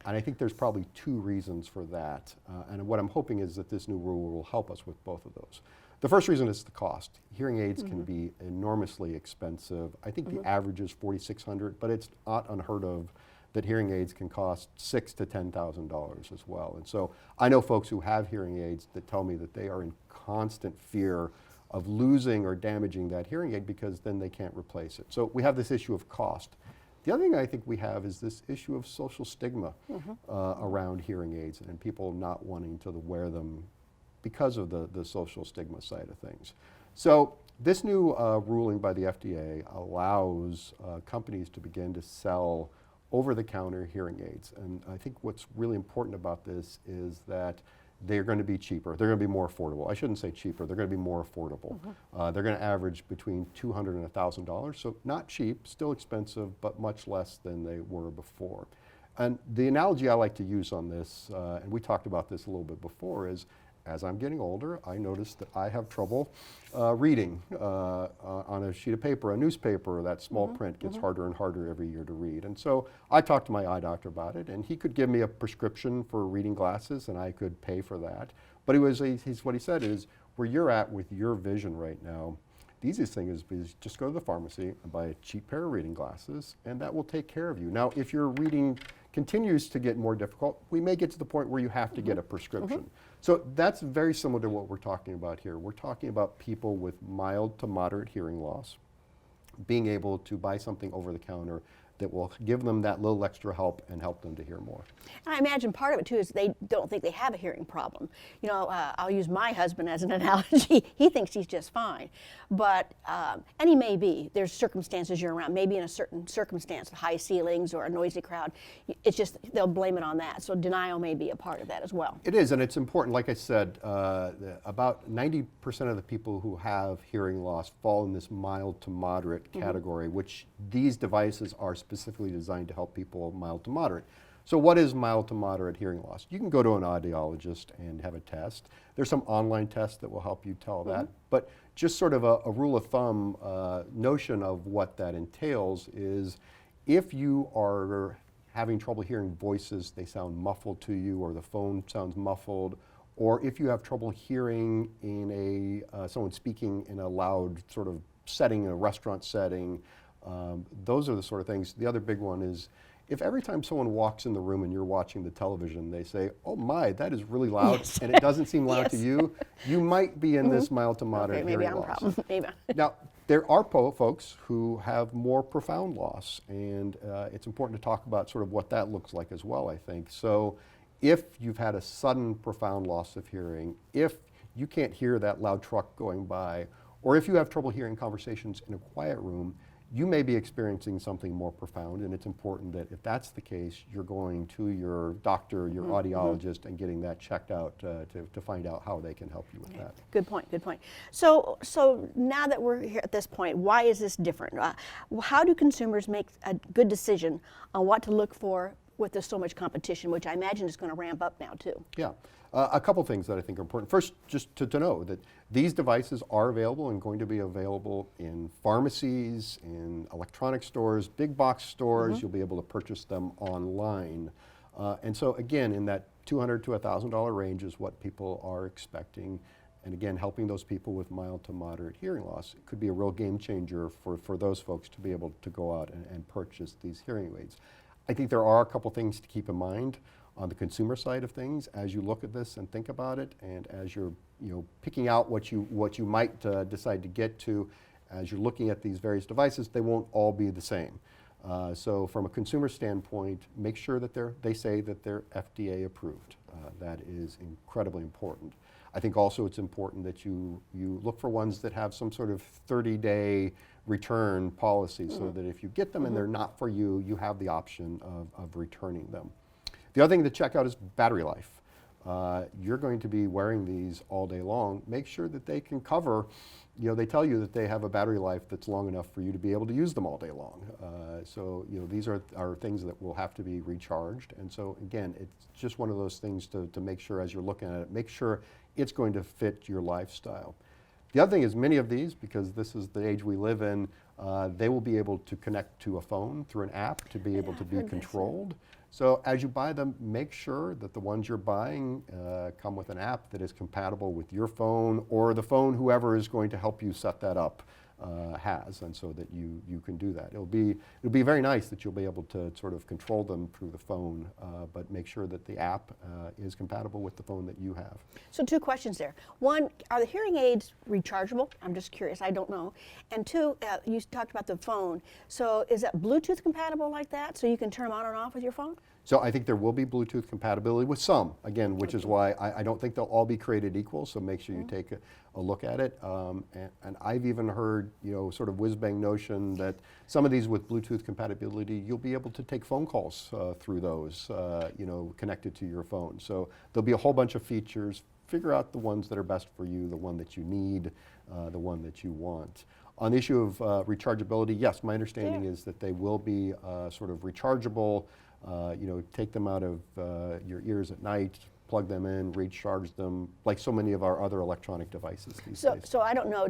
O: And I think there's probably two reasons for that. And what I'm hoping is that this new rule will help us with both of those. The first reason is the cost. Hearing aids can be enormously expensive. I think the average is $4,600, but it's not unheard of that hearing aids can cost $6,000 to $10,000 as well. And so I know folks who have hearing aids that tell me that they are in constant fear of losing or damaging that hearing aid because then they can't replace it. So we have this issue of cost. The other thing I think we have is this issue of social stigma around hearing aids and people not wanting to wear them because of the social stigma side of things. So this new ruling by the FDA allows companies to begin to sell over-the-counter hearing aids. And I think what's really important about this is that they're going to be cheaper. They're going to be more affordable. I shouldn't say cheaper. They're going to be more affordable. They're going to average between $200 and $1,000. So not cheap, still expensive, but much less than they were before. And the analogy I like to use on this, and we talked about this a little bit before, is as I'm getting older, I notice that I have trouble reading on a sheet of paper, a newspaper. That small print gets harder and harder every year to read. And so I talked to my eye doctor about it, and he could give me a prescription for reading glasses, and I could pay for that. But what he said is, where you're at with your vision right now, the easiest thing is just go to the pharmacy and buy a cheap pair of reading glasses, and that will take care of you. Now, if your reading continues to get more difficult, we may get to the point where you have to get a prescription. So that's very similar to what we're talking about here. We're talking about people with mild to moderate hearing loss being able to buy something over the counter that will give them that little extra help and help them to hear more.
E: And I imagine part of it too is they don't think they have a hearing problem. You know, I'll use my husband as an analogy. He thinks he's just fine, but and he may be. There's circumstances you're around. Maybe in a certain circumstance, high ceilings or a noisy crowd, it's just they'll blame it on that. So denial may be a part of that as well.
O: It is, and it's important. Like I said, about 90% of the people who have hearing loss fall in this mild to moderate category, which these devices are specifically designed to help people mild to moderate. So what is mild to moderate hearing loss? You can go to an audiologist and have a test. There's some online tests that will help you tell that. But just sort of a rule of thumb notion of what that entails is if you are having trouble hearing voices, they sound muffled to you, or the phone sounds muffled, or if you have trouble hearing in someone speaking in a loud sort of setting, in a restaurant setting, those are the sort of things. The other big one is if every time someone walks in the room and you're watching the television, they say, oh my, that is really loud, and it doesn't seem loud to you, you might be in this mild to moderate hearing loss.
E: Maybe.
O: Now, there are folks who have more profound loss, and it's important to talk about sort of what that looks like as well, I think. So if you've had a sudden profound loss of hearing, if you can't hear that loud truck going by, or if you have trouble hearing conversations in a quiet room, you may be experiencing something more profound, and it's important that if that's the case, you're going to your doctor, your audiologist, and getting that checked out to find out how they can help you with that.
E: Good point, good point. So now that we're here at this point, why is this different? How do consumers make a good decision on what to look for with there's so much competition, which I imagine is going to ramp up now too?
O: Yeah. A couple things that I think are important. First, just to know that these devices are available and going to be available in pharmacies, in electronic stores, big box stores. You'll be able to purchase them online. And so again, in that $200 to $1,000 range is what people are expecting. And again, helping those people with mild to moderate hearing loss. It could be a real game changer for those folks to be able to go out and purchase these hearing aids. I think there are a couple things to keep in mind. On the consumer side of things, as you look at this and think about it, and as you're picking out what you might decide to get to, as you're looking at these various devices, they won't all be the same. So from a consumer standpoint, make sure that they say that they're FDA approved. That is incredibly important. I think also it's important that you look for ones that have some sort of 30-day return policy, so that if you get them and they're not for you, you have the option of returning them. The other thing to check out is battery life. You're going to be wearing these all day long. Make sure that they can cover, they tell you that they have a battery life that's long enough for you to be able to use them all day long. So these are things that will have to be recharged. And so again, it's just one of those things to make sure as you're looking at it, make sure it's going to fit your lifestyle. The other thing is many of these, because this is the age we live in, they will be able to connect to a phone through an app to be able to be controlled. So as you buy them, make sure that the ones you're buying come with an app that is compatible with your phone or the phone whoever is going to help you set that up has, and so that you can do that. It'll be very nice that you'll be able to sort of control them through the phone, but make sure that the app is compatible with the phone that you have.
E: So 2 questions there. 1, are the hearing aids rechargeable? I'm just curious, I don't know. And 2, you talked about the phone. So is that Bluetooth compatible like that, so you can turn them on and off with your phone?
O: So I think there will be Bluetooth compatibility with some, again, which is why I don't think they'll all be created equal, so make sure you take a look at it. And I've even heard, sort of whiz-bang notion that some of these with Bluetooth compatibility, you'll be able to take phone calls through those, connected to your phone. So there'll be a whole bunch of features. Figure out the ones that are best for you, the one that you need, the one that you want. On the issue of rechargeability, yes, my understanding is that they will be sort of rechargeable. Take them out of your ears at night, plug them in, recharge them, like so many of our other electronic devices these days.
E: So I don't know,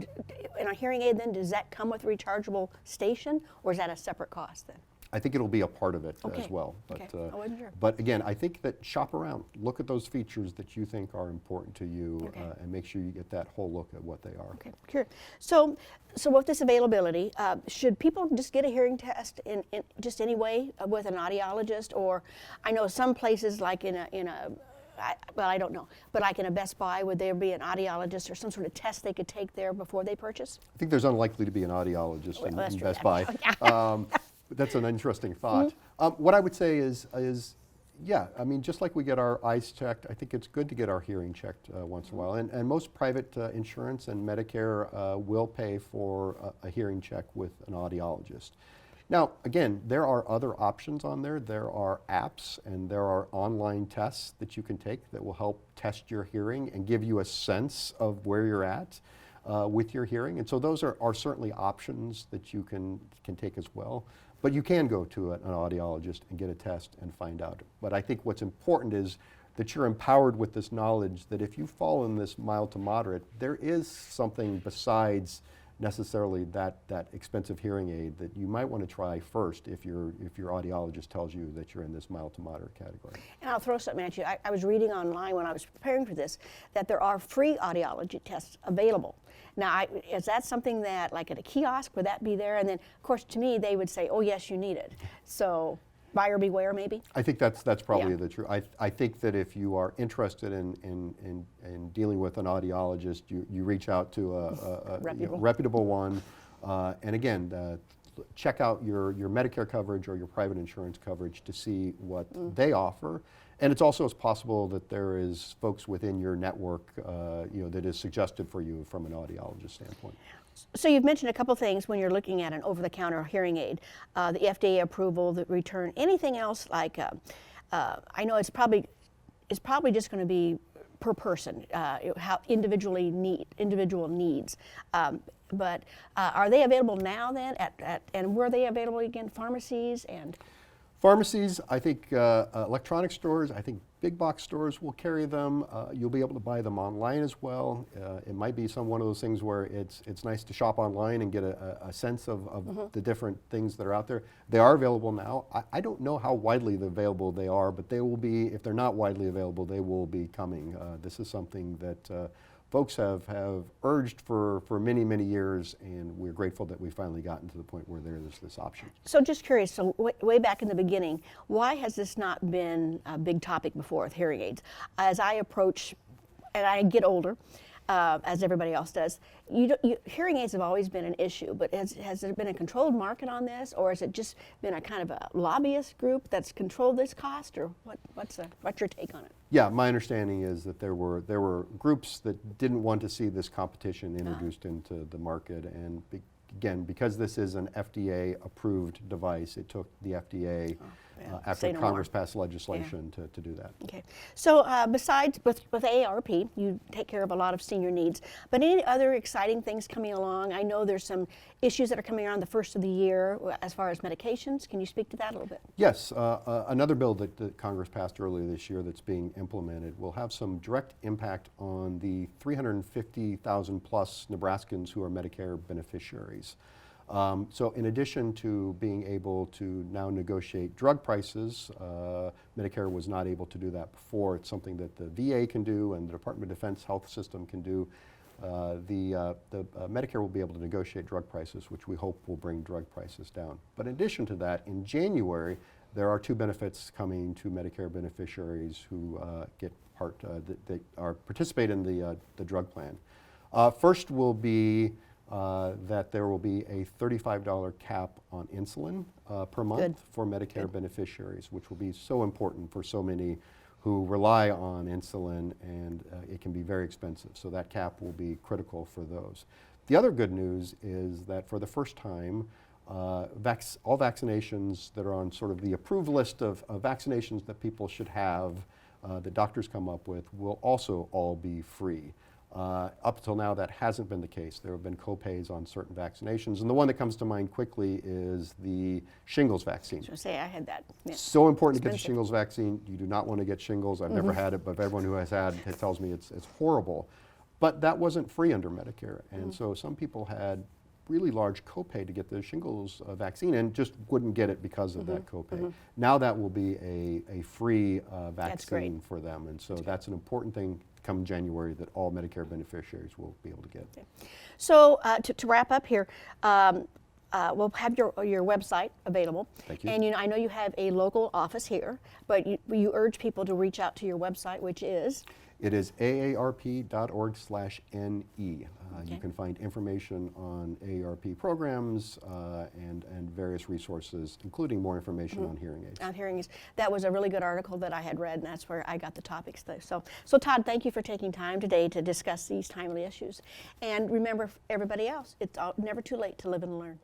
E: in a hearing aid then, does that come with a rechargeable station, or is that a separate cost then?
O: I think it'll be a part of it as well. But again, I think that shop around, look at those features that you think are important to you, and make sure you get that whole look at what they are.
E: Okay, sure. So with this availability, should people just get a hearing test in just any way with an audiologist? Or I know some places like I don't know, but like in a Best Buy, would there be an audiologist or some sort of test they could take there before they purchase?
O: I think there's unlikely to be an audiologist in Best Buy. That's an interesting thought. What I would say is, yeah, I mean, just like we get our eyes checked, I think it's good to get our hearing checked once in a while. And most private insurance and Medicare will pay for a hearing check with an audiologist. Now, again, there are other options on there. There are apps and there are online tests that you can take that will help test your hearing and give you a sense of where you're at with your hearing. And so those are certainly options that you can take as well. But you can go to an audiologist and get a test and find out. But I think what's important is that you're empowered with this knowledge that if you fall in this mild to moderate, there is something besides necessarily that expensive hearing aid that you might want to try first if your audiologist tells you that you're in this mild to moderate category.
E: And I'll throw something at you. I was reading online when I was preparing for this that there are free audiology tests available. Now, is that something that, like at a kiosk, would that be there? And then, of course, to me, they would say, oh, yes, you need it. So buyer beware, maybe?
O: I think that's probably the truth. I think that if you are interested in dealing with an audiologist, you reach out to a reputable one. And again, check out your Medicare coverage or your private insurance coverage to see what they offer. And it's also possible that there is folks within your network that is suggested for you from an audiologist standpoint.
E: So you've mentioned a couple things when you're looking at an over-the-counter hearing aid, the FDA approval, the return, anything else like, I know it's probably just going to be per person, how individual needs. But are they available now then, and were they available again, pharmacies and?
O: Pharmacies, I think electronic stores, I think big box stores will carry them. You'll be able to buy them online as well. It might be one of those things where it's nice to shop online and get a sense of the different things that are out there. They are available now. I don't know how widely available they are, but they will be, if they're not widely available, they will be coming. This is something that folks have urged for many, many years, and we're grateful that we finally gotten to the point where there is this option.
E: So just curious, so way back in the beginning, why has this not been a big topic before with hearing aids? As I approach, and I get older, as everybody else does, hearing aids have always been an issue, but has there been a controlled market on this, or has it just been a kind of a lobbyist group that's controlled this cost, or what's your take on it?
O: Yeah, my understanding is that there were groups that didn't want to see this competition introduced into the market, and again, because this is an FDA-approved device, it took the FDA after Congress passed legislation to do that.
E: Okay, so besides with AARP, you take care of a lot of senior needs, but any other exciting things coming along? I know there's some issues that are coming around the first of the year as far as medications. Can you speak to that a little bit?
O: Yes, another bill that Congress passed earlier this year that's being implemented will have some direct impact on the 350,000 plus Nebraskans who are Medicare beneficiaries. So in addition to being able to now negotiate drug prices, Medicare was not able to do that before. It's something that the VA can do and the Department of Defense health system can do. Medicare will be able to negotiate drug prices, which we hope will bring drug prices down. But in addition to that, in January, there are two benefits coming to Medicare beneficiaries who that participate in the drug plan. First will be that there will be a $35 cap on insulin per month for Medicare beneficiaries, which will be so important for so many who rely on insulin, and it can be very expensive. So that cap will be critical for those. The other good news is that for the first time, all vaccinations that are on sort of the approved list of vaccinations that people should have, that doctors come up with, will also all be free. Up until now, that hasn't been the case. There have been co-pays on certain vaccinations, and the one that comes to mind quickly is the shingles vaccine.
E: I was going to say, I had that. Yeah.
O: So important to get the shingles vaccine. You do not want to get shingles. I've never had it, but everyone who has had it tells me it's horrible. But that wasn't free under Medicare, and so some people had really large copay to get the shingles vaccine and just wouldn't get it because of that copay. Now that will be a free vaccine for them, and so that's an important thing come January that all Medicare beneficiaries will be able to get.
E: Okay. So to wrap up here, we'll have your website available.
O: Thank you.
E: And I know you have a local office here, but you urge people to reach out to your website, which is?
O: It is aarp.org/NE. You can find information on AARP programs and various resources, including more information on hearing aids.
E: On hearing aids. That was a really good article that I had read, and that's where I got the topics. So Todd, thank you for taking time today to discuss these timely issues. And remember, everybody else, it's never too late to live and learn.